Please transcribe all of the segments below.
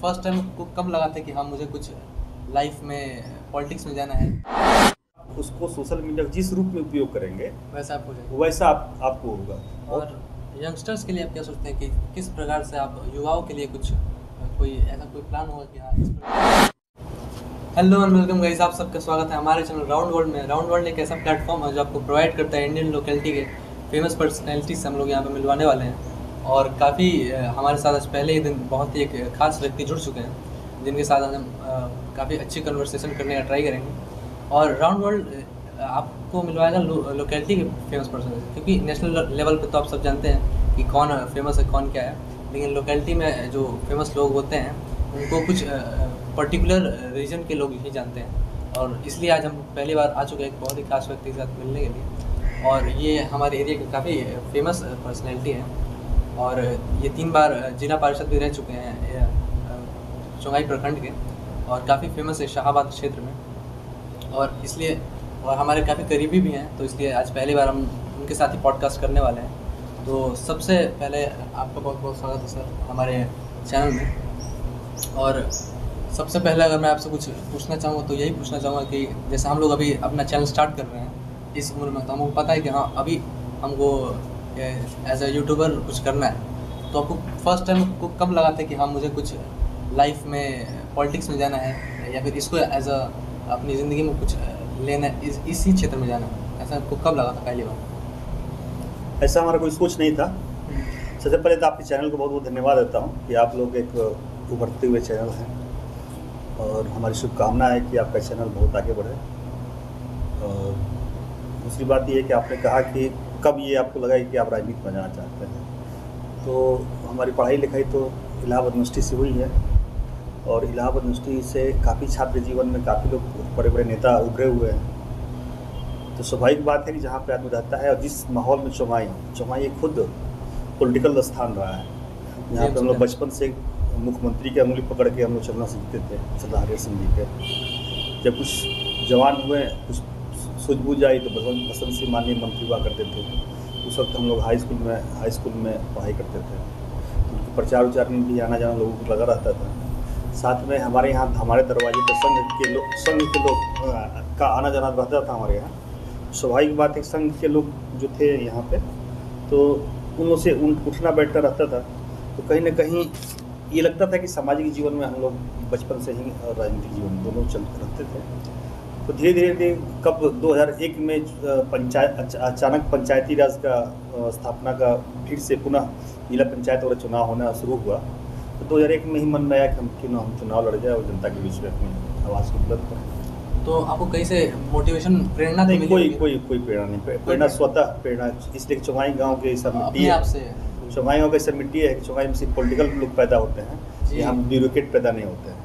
First time को कब लगा था कि हाँ मुझे कुछ लाइफ में पॉलिटिक्स में जाना है? उसको सोशल मीडिया जिस रूप में उपयोग करेंगे वैसा आप हो जाए। वैसा आपको होगा। और यंगस्टर्स के लिए आप क्या सोचते हैं कि किस प्रकार से आप युवाओं के लिए कुछ कोई ऐसा कोई प्लान होगा कि हाँ इस प्रकार। हेलो एंड वेलकम गाइस, आप सबका स्वागत है हमारे चैनल राउंड वर्ल्ड में। राउंड वर्ल्ड एक ऐसा प्लेटफॉर्म है जो आपको प्रोवाइड करता है इंडियन लोकेलिटी के फेमस पर्सनैलिटी से हम लोग यहाँ पे मिलवाने वाले हैं। और काफ़ी हमारे साथ आज पहले ही दिन बहुत ही एक खास व्यक्ति जुड़ चुके हैं जिनके साथ आज हम काफ़ी अच्छी कन्वर्सेशन करने का ट्राई करेंगे। और राउंड वर्ल्ड आपको मिलवाएगा लोकेलिटी के फेमस पर्सन, क्योंकि नेशनल लेवल पे तो आप सब जानते हैं कि कौन फेमस है कौन क्या है, लेकिन लोकेलिटी में जो फेमस लोग होते हैं उनको कुछ पर्टिकुलर रीजन के लोग ही जानते हैं। और इसलिए आज हम पहली बार आ चुके हैं एक बहुत ही खास व्यक्ति के साथ मिलने के लिए। और ये हमारे एरिया के काफ़ी फेमस पर्सनैलिटी हैं और ये 3 बार जिला पार्षद भी रह चुके हैं चौंगाई प्रखंड के, और काफ़ी फेमस है शाहाबाद क्षेत्र में। और इसलिए और हमारे काफ़ी करीबी भी हैं, तो इसलिए आज पहली बार हम उनके साथ ही पॉडकास्ट करने वाले हैं। तो सबसे पहले आपका बहुत बहुत स्वागत है सर हमारे चैनल में। और सबसे पहले अगर मैं आपसे कुछ पूछना चाहूँगा तो यही पूछना चाहूँगा कि जैसे हम लोग अभी अपना चैनल स्टार्ट कर रहे हैं इस उम्र में, तो हमको पता है कि हाँ अभी हमको एज अ यूट्यूबर कुछ करना है, तो आपको फर्स्ट टाइम को कब लगा था कि हाँ मुझे कुछ लाइफ में पॉलिटिक्स में जाना है या फिर इसको एज अ अपनी ज़िंदगी में कुछ लेना है, इसी क्षेत्र में जाना है? ऐसा आपको कब लगा था पहली बार? ऐसा हमारा कोई सोच नहीं था। सबसे पहले तो आपके चैनल को बहुत बहुत धन्यवाद देता हूँ कि आप लोग एक उभरते हुए चैनल हैं, और हमारी शुभकामना है कि आपका चैनल बहुत आगे बढ़े। और दूसरी बात ये है कि आपने कहा कि कब ये आपको लगा कि आप राजनीति में जाना चाहते हैं, तो हमारी पढ़ाई लिखाई तो इलाहाबाद यूनिवर्सिटी से हुई है, और इलाहाबाद यूनिवर्सिटी से काफ़ी छात्र जीवन में काफ़ी लोग बड़े बड़े नेता उभरे हुए हैं। तो स्वाभाविक बात है कि जहाँ पे आदमी रहता है और जिस माहौल में चौमाई खुद पॉलिटिकल स्थान रहा है, जहाँ पे हम लोग बचपन से मुख्यमंत्री की उंगली पकड़ के हम लोग चलना सीखते थे सरदार हरियर सिंह जी के। जब कुछ जवान हुए, कुछ सूझबूझ आई, तो बसंत सिंह माननीय मंत्री हुआ करते थे। उस वक्त हम लोग हाई स्कूल में पढ़ाई करते थे, तो उनके प्रचार उचार में भी आना जाना लोगों को लगा रहता था। साथ में हमारे यहाँ हमारे दरवाजे पर संघ के लोग का आना जाना रहता था हमारे यहाँ। स्वाभाविक बात है, संघ के लोग जो थे यहाँ पे, तो उन लोग से उठना बैठना रहता था। तो कहीं ना कहीं ये लगता था कि सामाजिक जीवन में हम लोग बचपन से ही और राजनीतिक जीवन दोनों चलते रहते थे। तो धीरे धीरे कब 2001 में अचानक पंचायती राज का स्थापना का फिर से पुनः जिला पंचायत और चुनाव होना शुरू हुआ, तो 2001 में ही मन में आया कि हम चुनाव लड़ जाए और जनता के बीच में अपनी आवाज़ को बुलंद करें। तो आपको कहीं से मोटिवेशन प्रेरणा नहीं? कोई प्रेरणा नहीं। प्रेरणा स्वतः प्रेरणा, इसलिए चौमाई गाँव के सब मिट्टी है, चौमाई गाँव के सब मिट्टी है। चौमाई में सिर्फ पॉलिटिकल लोग पैदा होते हैं, यहाँ ब्यूरोक्रेट पैदा नहीं होते हैं।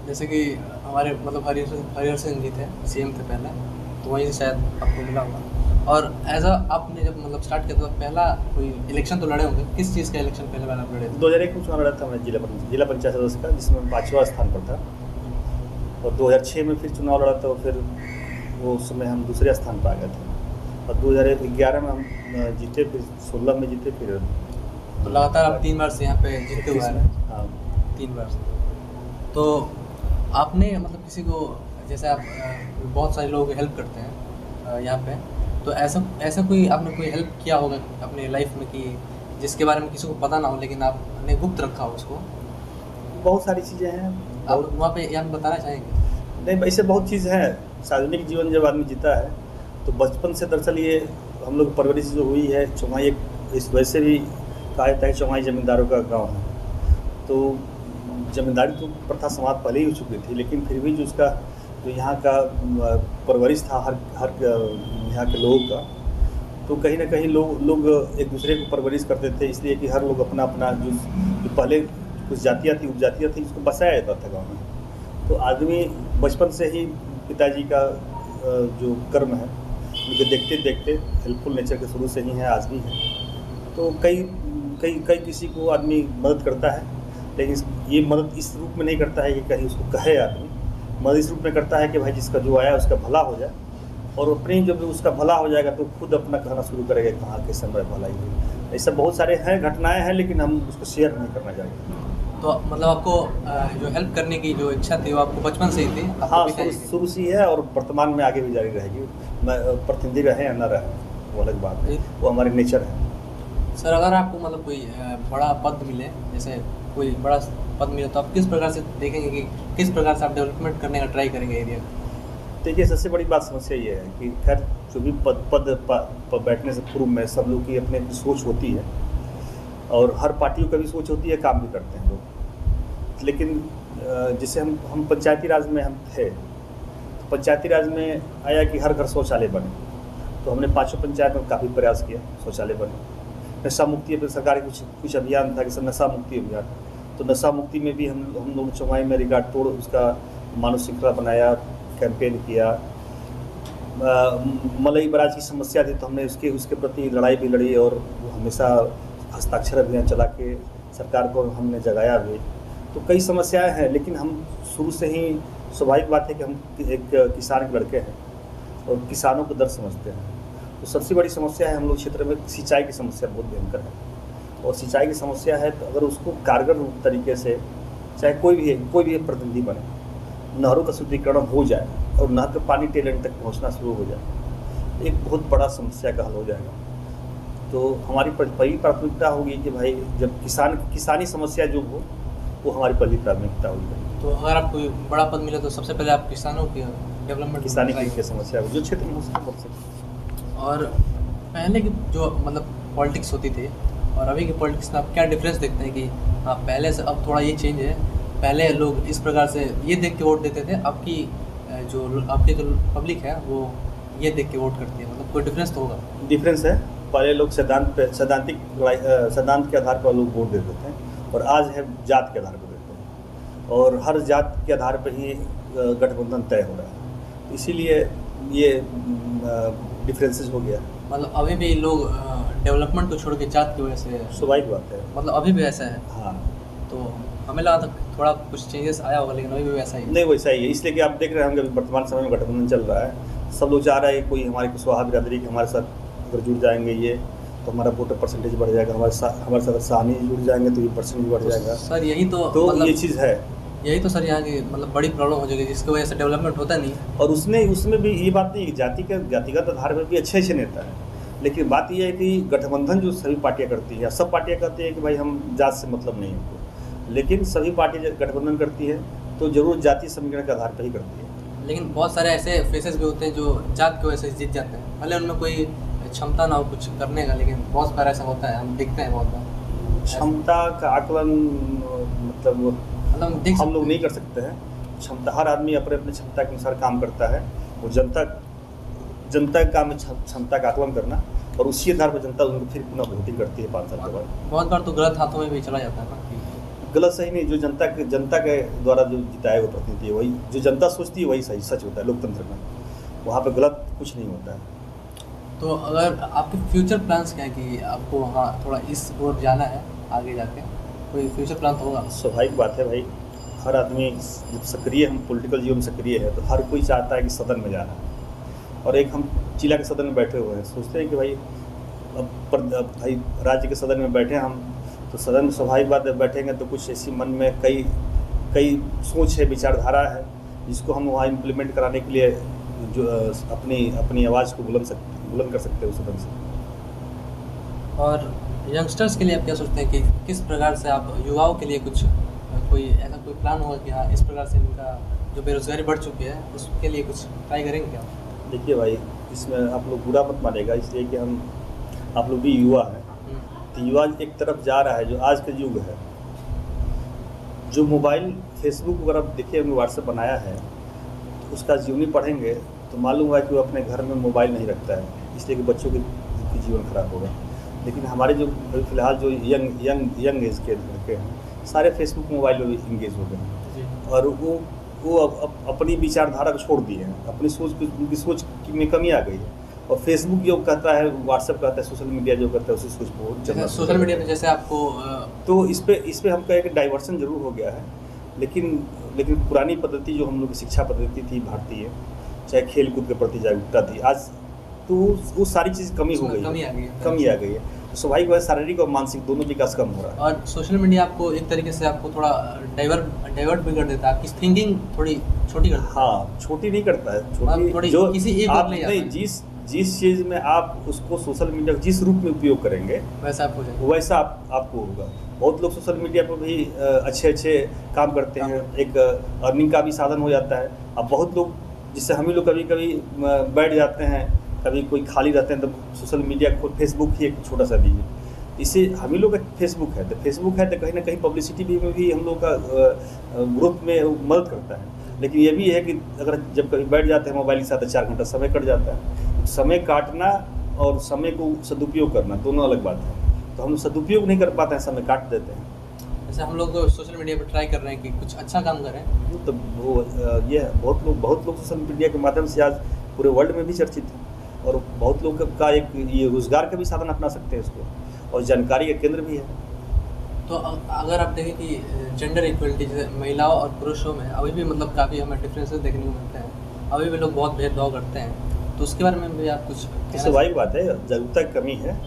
जैसे कि हमारे मतलब हरियर सिंह जी थे, सीएम थे पहले, तो वहीं से शायद आपको मिला होगा। और एज आपने जब मतलब स्टार्ट किया तो पहला कोई इलेक्शन तो लड़े होंगे, किस चीज़ का इलेक्शन पहले बार आप लड़े थे? 2001 में चुनाव लड़ा था मैं जिला पंचायत सदस्य का, जिसमें 5वां स्थान पर था। और 2006 में फिर चुनाव लड़ा था, और फिर वो उस समय हम दूसरे स्थान पर आ गए थे। और 2011 में हम जीते, फिर 16 में जीते, फिर तो लगातार आप 3 बार से यहाँ पे जीते हुए हैं? हाँ, 3 बार से। तो आपने मतलब किसी को, जैसे आप बहुत सारे लोगों की हेल्प करते हैं यहाँ पे, तो ऐसा कोई आपने कोई हेल्प किया होगा अपने लाइफ में कि जिसके बारे में किसी को पता ना हो लेकिन आपने गुप्त रखा हो उसको? बहुत सारी चीज़ें हैं। आप वहाँ पे यहाँ बताना चाहेंगे? नहीं, ऐसे बहुत चीज़ है। सार्वजनिक जीवन जब आदमी जीता है तो बचपन से दरअसल ये हम लोग परवरिश जो हुई है, चौमाई इस वजह से भी कहा जाता है चौमाई ज़मींदारों का गाँव है। तो ज़मींदारी तो प्रथा समाप्त पहले ही हो चुकी थी, लेकिन फिर भी जो उसका जो यहाँ का परवरिश था हर यहाँ के लोगों का, तो कहीं ना कहीं लोग एक दूसरे को परवरिश करते थे, इसलिए कि हर लोग अपना अपना जो पहले कुछ जातियाँ थी उपजातियाँ थी उसको बसाया जाता था गाँव में। तो आदमी बचपन से ही पिताजी का जो कर्म है उनको देखते देखते हेल्पफुल नेचर के शुरू से ही है, आज भी है। तो कई किसी को आदमी मदद करता है, लेकिन ये मदद इस रूप में नहीं करता है कि कहीं उसको कहे आदमी। मदद इस रूप में करता है कि भाई जिसका जो आया उसका भला हो जाए, और अपनी जब उसका भला हो जाएगा तो खुद अपना कहना शुरू करेगा कहाँ के समय भलाई हुई। ऐसा बहुत सारे हैं, घटनाएं हैं, लेकिन हम उसको शेयर नहीं करना चाहेंगे। तो मतलब आपको जो हेल्प करने की जो इच्छा थी वो आपको बचपन से ही थी? आपको हाँ, पिताजी शुरू से ही है और वर्तमान में आगे भी जारी रहेगी। मैं प्रतिनिधि रहे या न रहे वो अलग बात है, वो हमारे नेचर है। सर अगर आपको मतलब कोई बड़ा पद मिले, जैसे कोई बड़ा पद मिले, तो आप किस प्रकार से देखेंगे कि किस प्रकार से आप डेवलपमेंट करने का ट्राई करेंगे एरिया का? देखिए, सबसे बड़ी बात समस्या ये है कि खैर जो भी पद बैठने से पूर्व में सब लोग की अपनी अपनी सोच होती है और हर पार्टियों का भी सोच होती है, काम भी करते हैं लोग। लेकिन जैसे हम पंचायती राज में हम थे, तो पंचायती राज में आया कि हर घर शौचालय बने, तो हमने 5 पंचायत में काफ़ी प्रयास किया शौचालय बने। नशा मुक्ति अपने सरकार की कुछ अभियान था कि सब नशा मुक्ति अभियान, तो नशा मुक्ति में भी हम लोग चौमाई में रिकॉर्ड तोड़ उसका मानव श्रृंखला बनाया, कैंपेन किया। मलई बराज की समस्या थी तो हमने उसके प्रति लड़ाई भी लड़ी और हमेशा हस्ताक्षर अभियान चला के सरकार को हमने जगाया भी। तो कई समस्याएं हैं, लेकिन हम शुरू से ही स्वाभाविक बात है कि हम एक किसान के लड़के हैं और किसानों को दर्द समझते हैं। तो सबसे बड़ी समस्या है हम लोग क्षेत्र में सिंचाई की समस्या बहुत भयंकर है और सिंचाई की समस्या है, तो अगर उसको कारगर तरीके से चाहे कोई भी प्रतिनिधि बने, नहरों का शुद्धिकरण हो जाए और नहर का पानी टेलेंट तक पहुंचना शुरू हो जाए, एक बहुत बड़ा समस्या का हल हो जाएगा। तो हमारी पहली प्राथमिकता होगी कि भाई जब किसानी समस्या जो हो वो हमारी पहली प्राथमिकता होगी। तो अगर आपको बड़ा पद मिले तो सबसे पहले आप किसानों की डेवलपमेंट, किसानी की समस्या जो क्षेत्र में हो सके। और पहले की जो मतलब पॉलिटिक्स होती थी और अभी की पॉलिटिक्स में आप क्या डिफरेंस देखते हैं कि हाँ पहले से अब थोड़ा ये चेंज है? पहले लोग इस प्रकार से ये देख के वोट देते थे, आपकी जो पब्लिक है वो ये देख के वोट करती है, मतलब कोई डिफरेंस तो होगा? डिफरेंस है। पहले लोग सिद्धांत के आधार पर लोग वोट देते थे और आज है जात के आधार पर देते हैं और हर जात के आधार पर ही गठबंधन तय हो रहा है, इसीलिए ये डिफरेंसेस हो गया। मतलब अभी भी लोग डेवलपमेंट को छोड़ के जात की वजह से, स्वाभाविक बात है, मतलब अभी भी ऐसा है? हाँ। तो हमें लगा था थोड़ा कुछ चेंजेस आया होगा, लेकिन अभी भी वैसा ही नहीं, वैसा ही है। इसलिए कि आप देख रहे होंगे वर्तमान समय में गठबंधन चल रहा है, सब लोग चाह रहे हैं कोई हमारे कुशवाहा बिरादरी के हमारे साथ अगर जुड़ जाएंगे ये तो हमारा वोटर परसेंटेज बढ़ जाएगा, हमारे साथ साहनी जुड़ जाएंगे तो ये परसेंटेज बढ़ जाएगा। सर यही तो मतलब ये चीज़ है, यही तो सर यहाँ की मतलब बड़ी प्रॉब्लम हो जाएगी जिसकी वजह से डेवलपमेंट होता नहीं। और उसमें भी ये बात नहीं है, जातिगत आधार पर भी अच्छे नेता हैं, लेकिन बात यह है कि गठबंधन जो सभी पार्टियां करती है, सब पार्टियां कहती है कि भाई हम जात से मतलब नहीं हमको, लेकिन सभी पार्टियां गठबंधन करती है तो जरूर जातीय समीकरण के आधार पर ही करती है। लेकिन बहुत सारे ऐसे फेसेस भी होते हैं जो जात की वजह से जीत जाते हैं, भले उनमें कोई क्षमता ना हो कुछ करने का, लेकिन बहुत बार ऐसा होता है, हम देखते हैं बहुत बार। क्षमता का आकलन मतलब हम लोग नहीं कर सकते हैं। क्षमता, हर आदमी अपने अपने क्षमता के अनुसार काम करता है, वो जनता का काम है क्षमता का आकलन करना और उसी आधार पर जनता उनको फिर पुनः वोटिंग करती है 5 साल के बाद। बहुत बार तो गलत हाथों में भी चला जाता है ना। गलत सही नहीं, जो जनता के द्वारा जो जिताया हुआ प्रतिनिधि है वही, जो जनता सोचती है वही सही सच होता है लोकतंत्र में, वहाँ पे गलत कुछ नहीं होता है। तो अगर आपके फ्यूचर प्लान्स क्या है कि आपको हाँ थोड़ा इस ओर जाना है आगे जाके, कोई फ्यूचर प्लान तो होगा? स्वाभाविक बात है भाई, हर आदमी जब सक्रिय, हम पॉलिटिकल जीवन में सक्रिय है तो हर कोई चाहता है कि सदन में जाना, और एक हम जिला के सदन में बैठे हुए हैं, सोचते हैं कि भाई अब भाई राज्य के सदन में बैठे हम, तो सदन में स्वाभाविक बात है बैठेंगे तो कुछ ऐसी मन में कई सोच है, विचारधारा है जिसको हम वहाँ इम्प्लीमेंट कराने के लिए जो अपनी आवाज़ को बुलंद कर सकते हैं उस सदन से। और यंगस्टर्स के लिए आप क्या सोचते हैं कि किस प्रकार से आप युवाओं के लिए कुछ कोई प्लान होगा कि हाँ इस प्रकार से इनका जो बेरोजगारी बढ़ चुकी है उसके लिए कुछ ट्राई करेंगे क्या? देखिए भाई, इसमें आप लोग बुरा मत मानेगा, इसलिए कि आप लोग भी युवा हैं, तो युवा एक तरफ जा रहा है जो आज का युग है, जो मोबाइल फेसबुक वगैरह देखिए व्हाट्सएप बनाया है, तो उसका जीवनी पढ़ेंगे तो मालूम हुआ कि वो अपने घर में मोबाइल नहीं रखता है, इसलिए कि बच्चों की जीवन खराब होगा। लेकिन हमारे जो फिलहाल जो यंग एज के लड़के हैं सारे फेसबुक मोबाइल में इंगेज हो गए हैं और वो अपनी विचारधारा को छोड़ दिए हैं, अपनी उनकी सोच में कमी आ गई है, और फेसबुक जो कहता है, व्हाट्सएप कहता है, सोशल मीडिया जो कहता है उसी सोच को चलना। सोशल मीडिया पे जैसे आपको तो इस पे हम कहें कि डाइवर्सन जरूर हो गया है, लेकिन पुरानी पद्धति जो हम लोग की शिक्षा पद्धति थी भारतीय, चाहे खेल कूद के प्रति जागरूकता थी, आज तो वो सारी चीज़ कमी आ गई है। तो स्वाभाविक है शारीरिक और मानसिक दोनों विकास कम हो रहा है। और सोशल मीडिया आपको एक तरीके से आपको थोड़ा डाइवर्ट भी कर देता है, आपकी थिंकिंग थोड़ी छोटी कर देता है। हाँ, छोटी नहीं करता है, आप थोड़ी जो किसी एक आप ओर ले जाता नहीं, है। जिस चीज़ में आप उसको सोशल मीडिया जिस रूप में उपयोग करेंगे वैसा आप हो जाएगा। वैसा आपको होगा। बहुत लोग सोशल मीडिया पर भी अच्छे काम करते हैं, एक अर्निंग का भी साधन हो जाता है। अब बहुत लोग, जिससे हम ही लोग कभी कभी बैठ जाते हैं, कभी कोई खाली रहते हैं तो सोशल मीडिया को, फेसबुक ही एक छोटा सा भी है, इसे हम ही लोग का फेसबुक है तो कहीं ना कहीं पब्लिसिटी में भी हम लोग का ग्रोथ में मदद करता है। लेकिन ये भी है कि अगर जब कभी बैठ जाते हैं मोबाइल के साथ तो 4 घंटा समय कट जाता है। समय काटना और समय को सदुपयोग करना दोनों अलग बात है। तो हम सदुपयोग नहीं कर पाते हैं, समय काट देते हैं। जैसे हम लोग सोशल मीडिया पर ट्राई कर रहे हैं कि कुछ अच्छा काम करें, तो वो ये बहुत लोग सोशल मीडिया के माध्यम से आज पूरे वर्ल्ड में भी चर्चित हैं, और बहुत लोग का एक ये रोजगार का भी साधन अपना सकते हैं इसको, और जानकारी का केंद्र भी है। तो अगर आप देखें कि जेंडर इक्वलिटी जैसे महिलाओं और पुरुषों में अभी भी मतलब काफ़ी हमें डिफरेंसेस देखने को मिलते हैं, अभी भी लोग बहुत भेदभाव करते हैं, तो उसके बारे में भी आप कुछ? स्वाभाविक बात है, जागरूकता की कमी है।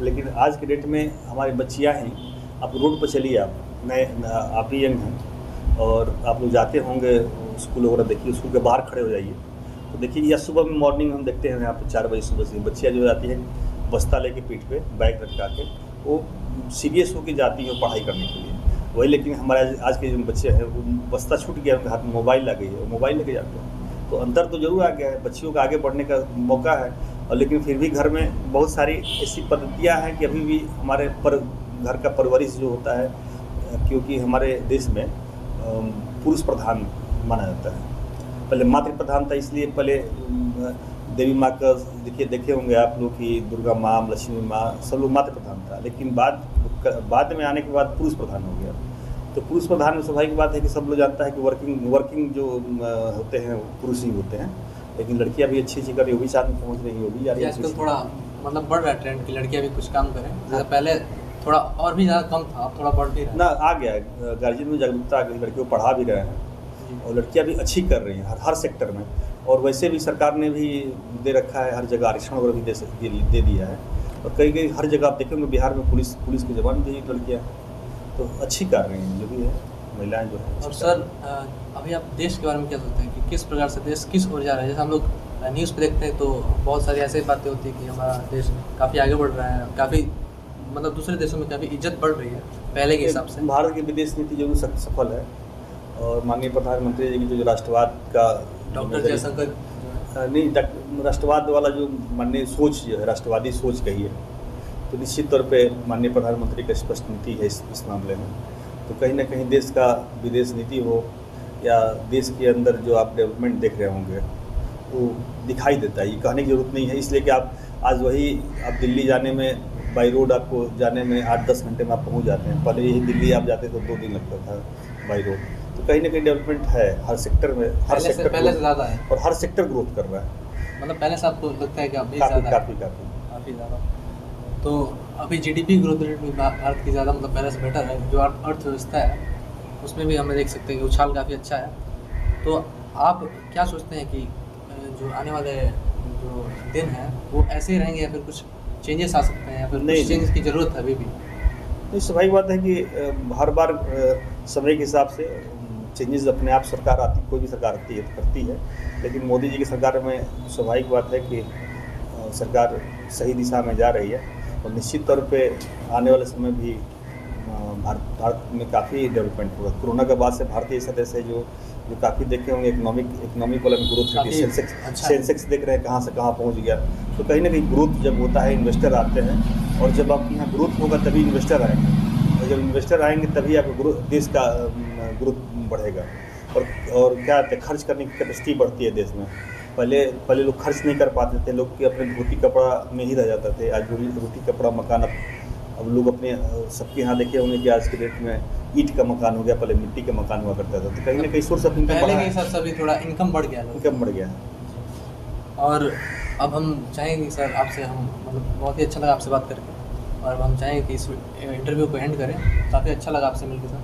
लेकिन आज के डेट में हमारी बच्चियाँ हैं, आप रोड पर चलिए, आप ही यंग हैं और आप लोग जाते होंगे स्कूल वगैरह, देखिए स्कूल के बाहर खड़े हो जाइए तो देखिए, या सुबह में मॉर्निंग हम देखते हैं यहाँ पर 4 बजे सुबह से बच्चियाँ जो जाती हैं बस्ता लेके पीठ पे बैग रखा के, वो सीरियस होकर जाती है पढ़ाई करने के लिए। वही लेकिन हमारे आज के जो बच्चे हैं वो बस्ता छूट गया, उनके हाथ में मोबाइल आ गई है, वो मोबाइल लेके जाते हैं। तो अंतर तो जरूर आ गया है, बच्चियों का आगे बढ़ने का मौका है, और लेकिन फिर भी घर में बहुत सारी ऐसी पद्धतियाँ हैं कि अभी भी हमारे घर का परवरिश जो होता है, क्योंकि हमारे देश में पुरुष प्रधान माना जाता है। पहले मातृ प्रधान था, इसलिए पहले देवी माँ का देखे होंगे आप लोग कि दुर्गा माँ, लक्ष्मी माँ, सब लोग मातृ प्रधान था। लेकिन बाद में आने के बाद पुरुष प्रधान हो गया। तो पुरुष प्रधान में स्वाभाविक बात है कि सब लोग जानता है कि वर्किंग जो होते हैं पुरुष ही होते हैं, लेकिन लड़कियां भी अच्छी कर रही, वो भी साथ में पहुँच रही है, वो भी जा रही है। आजकल थोड़ा मतलब बढ़ रहा है ट्रेंड कि लड़कियां भी कुछ काम करें, जैसे पहले थोड़ा और भी ज़्यादा कम था, अब थोड़ा बढ़ भी रहा है ना, आ गया है। गार्जियन में जागरूकता आ गई, लड़कियों को पढ़ा भी रहे हैं और लड़कियां भी अच्छी कर रही हैं हर सेक्टर में। और वैसे भी सरकार ने भी दे रखा है, हर जगह आरक्षण वगैरह भी दे दिया है। और कई हर जगह आप देखेंगे बिहार में पुलिस के जवान भी लड़कियाँ तो अच्छी कर रही हैं, जो भी है महिलाएं जो है। और सर अभी आप देश के बारे में क्या सोचते हैं कि किस प्रकार से देश किस ओर जा रहा है? जैसे हम लोग न्यूज़ पे देखते हैं तो बहुत सारी ऐसी बातें होती है कि हमारा देश काफ़ी आगे बढ़ रहा है, काफ़ी मतलब दूसरे देशों में काफ़ी इज्जत बढ़ रही है पहले के हिसाब से। भारत की विदेश नीति जरूर सफल है, और माननीय प्रधानमंत्री जी की जो राष्ट्रवाद का डॉक्टर जयशंकर नहीं, राष्ट्रवाद वाला जो माननीय सोच जो है, राष्ट्रवादी सोच कही है, तो निश्चित तौर पे माननीय प्रधानमंत्री का स्पष्ट नीति है इस मामले में। तो कहीं ना कहीं देश का विदेश नीति हो या देश के अंदर जो आप डेवलपमेंट देख रहे होंगे वो दिखाई देता है। ये कहने की ज़रूरत नहीं है, इसलिए कि आप आज आप दिल्ली जाने में बाई रोड आपको जाने में 8-10 घंटे में आप पहुंच जाते हैं। पहले यही दिल्ली आप जाते तो 2 दिन लगता था बाई रोड। तो कहीं ना कहीं डेवलपमेंट है हर सेक्टर में, पहले से ज़्यादा है, और हर सेक्टर ग्रोथ कर रहा है। मतलब पहले से आपको लगता है कि अभी काफ़ी ज़्यादा। तो अभी जीडीपी ग्रोथ रेट भी भारत की ज़्यादा मतलब पहले से बेटर है। जो अर्थव्यवस्था है उसमें भी हमें देख सकते हैं कि उछाल काफ़ी अच्छा है। तो आप क्या सोचते हैं कि जो आने वाले जो दिन हैं वो ऐसे ही रहेंगे या फिर कुछ चेंजेस आ सकते हैं या फिर कुछ चेंजेस की ज़रूरत है अभी भी? नहीं, स्वाभाविक बात है कि हर बार समय के हिसाब से चेंजेस अपने आप सरकार आती, कोई भी सरकार आती है तो करती है। लेकिन मोदी जी की सरकार में स्वाभाविक बात है कि सरकार सही दिशा में जा रही है, और निश्चित तौर पे आने वाले समय भी भारत में काफ़ी डेवलपमेंट होगा। कोरोना के बाद से भारत ऐसा देश है जो काफ़ी देखे होंगे इकोनॉमिक वाला ग्रोथ है। सेंसेक्स देख रहे हैं कहाँ से कहाँ पहुँच गया। तो कहीं ना कहीं ग्रोथ जब होता है इन्वेस्टर आते हैं, और जब आपके यहाँ ग्रोथ होगा तभी इन्वेस्टर आएंगे, और जब इन्वेस्टर आएंगे तभी आपका देश का ग्रोथ बढ़ेगा। और क्या खर्च करने की कैपेसिटी बढ़ती है देश में। पहले लोग खर्च नहीं कर पाते थे, लोग अपने धोती कपड़ा में ही रह जाते थे। आज रोटी कपड़ा मकान अब लोग अपने सबके यहाँ देखे होंगे कि आज के डेट में ईंट का मकान हो गया, पहले मिट्टी का मकान हुआ करता था। तो कहीं ना कहीं सोर्स ऑफ इनकम पहले के हिसाब से अभी थोड़ा इनकम बढ़ गया। और अब हम चाहेंगे सर आपसे, हम मतलब बहुत ही अच्छा लगा आपसे बात करके, और हम चाहेंगे कि इस इंटरव्यू को एंड करें। काफ़ी अच्छा लगा आपसे मिलकर सर,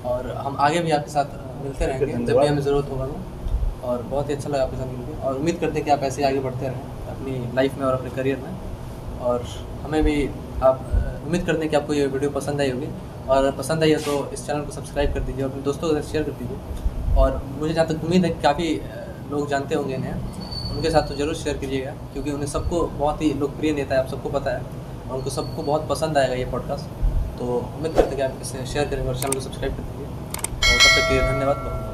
और हम आगे भी आपके साथ मिलते रहेंगे जब भी हमें ज़रूरत होगा तो। और बहुत ही अच्छा लगा आपके साथ मिलकर, और उम्मीद करते हैं कि आप ऐसे आगे बढ़ते रहें अपनी लाइफ में और अपने करियर में, और हमें भी आप उम्मीद करते हैं कि आपको ये वीडियो पसंद आई होगी, और पसंद आई है तो इस चैनल को सब्सक्राइब कर दीजिए और अपने दोस्तों के साथ शेयर कर दीजिए। और मुझे जहाँ तक उम्मीद है कि काफ़ी लोग जानते होंगे इन्हें, उनके साथ तो ज़रूर शेयर कीजिएगा, क्योंकि उन्हें सबको बहुत ही लोकप्रिय नेता है, आप सबको पता है, और उनको सबको बहुत पसंद आएगा ये पॉडकास्ट। तो उम्मीद करते हैं कि आप इसे शेयर करेंगे और चैनल को सब्सक्राइब कर दीजिए। और तब तक के लिए धन्यवाद।